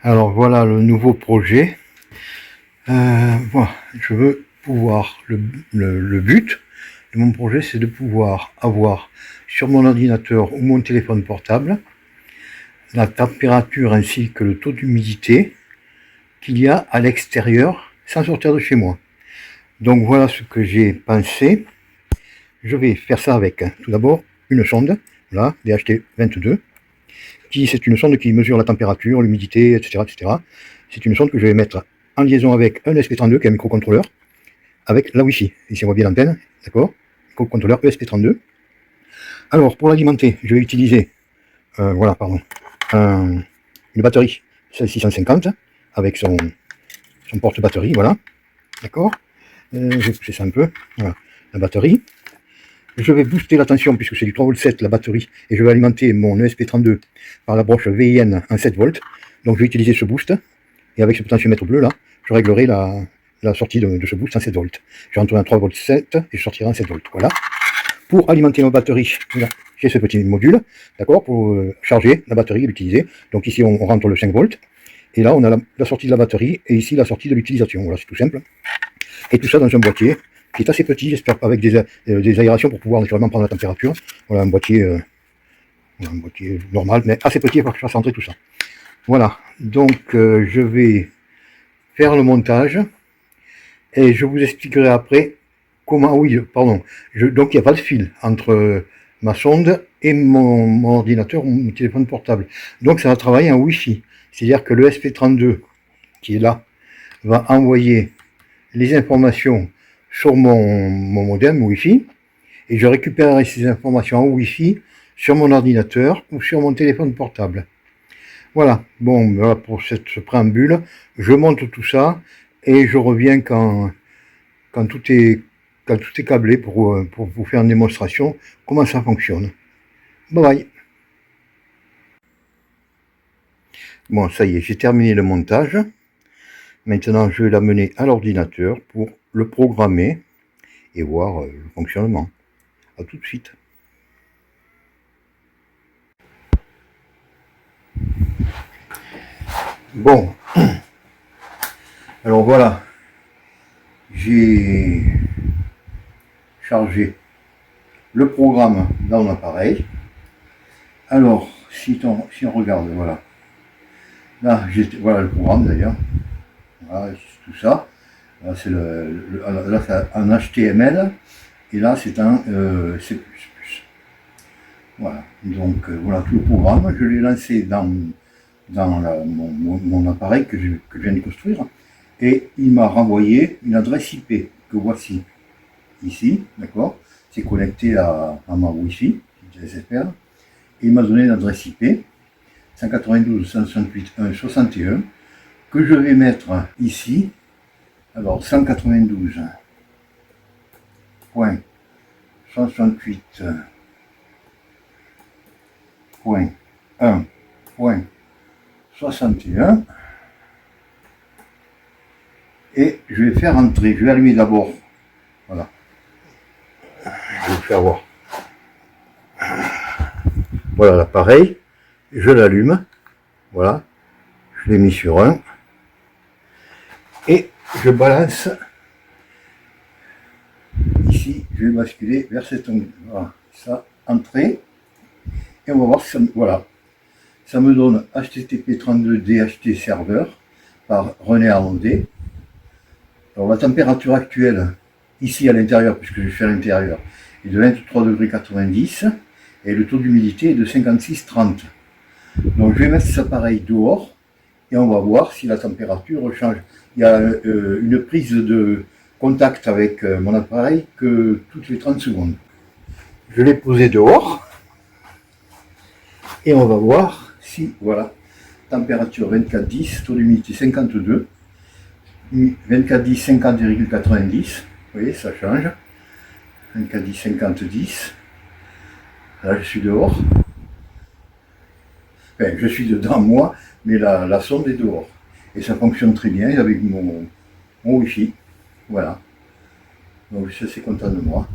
Alors voilà le nouveau projet. Voilà, je veux pouvoir, le but de mon projet, c'est de pouvoir avoir sur mon ordinateur ou mon téléphone portable la température ainsi que le taux d'humidité qu'il y a à l'extérieur sans sortir de chez moi. Donc voilà ce que j'ai pensé. Je vais faire ça avec tout d'abord une sonde, là, DHT22, qui c'est une sonde qui mesure la température, l'humidité, etc., etc. C'est une sonde que je vais mettre en liaison avec un ESP32 qui est un microcontrôleur, avec la Wi-Fi. Ici on voit bien l'antenne, d'accord? Microcontrôleur ESP32. Alors pour l'alimenter, je vais utiliser voilà, pardon, une batterie 1650 avec son porte-batterie, voilà, d'accord. Je vais pousser ça un peu, voilà, la batterie. Je vais booster la tension puisque c'est du 3,7 V la batterie et je vais alimenter mon ESP32 par la broche VIN en 7 volts. Donc je vais utiliser ce boost et avec ce potentiomètre bleu là, je réglerai la sortie de ce boost en 7 volts. Je rentre en 3,7 V et je sortirai en 7 volts. Voilà. Pour alimenter ma batterie, j'ai ce petit module, d'accord, pour charger la batterie et l'utiliser. Donc ici on rentre le 5 volts et là on a la sortie de la batterie et ici la sortie de l'utilisation. Voilà, c'est tout simple. Et tout ça dans un boîtier qui est assez petit, j'espère, avec des aérations pour pouvoir naturellement prendre la température. Voilà un boîtier normal, mais assez petit pour que je fasse entrer tout ça. Voilà, donc je vais faire le montage et je vous expliquerai après comment, oui, pardon, donc il n'y a pas de fil entre ma sonde et mon ordinateur ou mon téléphone portable. Donc ça va travailler en Wi-Fi, c'est-à-dire que le SP32 qui est là va envoyer les informations sur mon modem Wi-Fi et je récupérerai ces informations en Wi-Fi sur mon ordinateur ou sur mon téléphone portable. Voilà, bon, voilà pour ce préambule. Je monte tout ça et je reviens quand tout est câblé pour vous faire une démonstration comment ça fonctionne. Bye bye. Bon, ça y est, j'ai terminé le montage. Maintenant, je vais l'amener à l'ordinateur pour le programmer et voir le fonctionnement. A tout de suite. Bon, alors voilà, j'ai chargé le programme dans l'appareil. Alors, si on regarde, voilà, là, voilà le programme d'ailleurs, voilà, tout ça. Là, c'est un HTML et là, c'est un C++. Voilà, donc voilà tout le programme. Je l'ai lancé dans mon appareil que je viens de construire et il m'a renvoyé une adresse IP que voici ici, d'accord. C'est connecté à ma Wi-Fi, j'espère. Et il m'a donné une adresse IP 192.168.1.61 que je vais mettre ici. Alors 192.168.1.61 et je vais faire entrer, je vais allumer d'abord, voilà, je vais vous faire voir, voilà l'appareil, je l'allume, voilà, je l'ai mis sur 1 et je balance ici, je vais basculer vers cet onglet, voilà, ça, entrée, et on va voir si ça, voilà, ça me donne HTTP 32 DHT serveur par René Arondé. Alors la température actuelle ici à l'intérieur, puisque je suis à l'intérieur, est de 23,90 degrés et le taux d'humidité est de 56,30. Donc je vais mettre cet appareil dehors et on va voir si la température change. Il y a une prise de contact avec mon appareil que toutes les 30 secondes. Je l'ai posé dehors et on va voir si, voilà, température 24,10, taux d'humidité 52, 24,10, 50,90, vous voyez, ça change, 24,10, 50,10, là je suis dehors, enfin je suis dedans moi, mais la sonde est dehors, et ça fonctionne très bien avec mon Wi-Fi, voilà, donc je suis assez content de moi.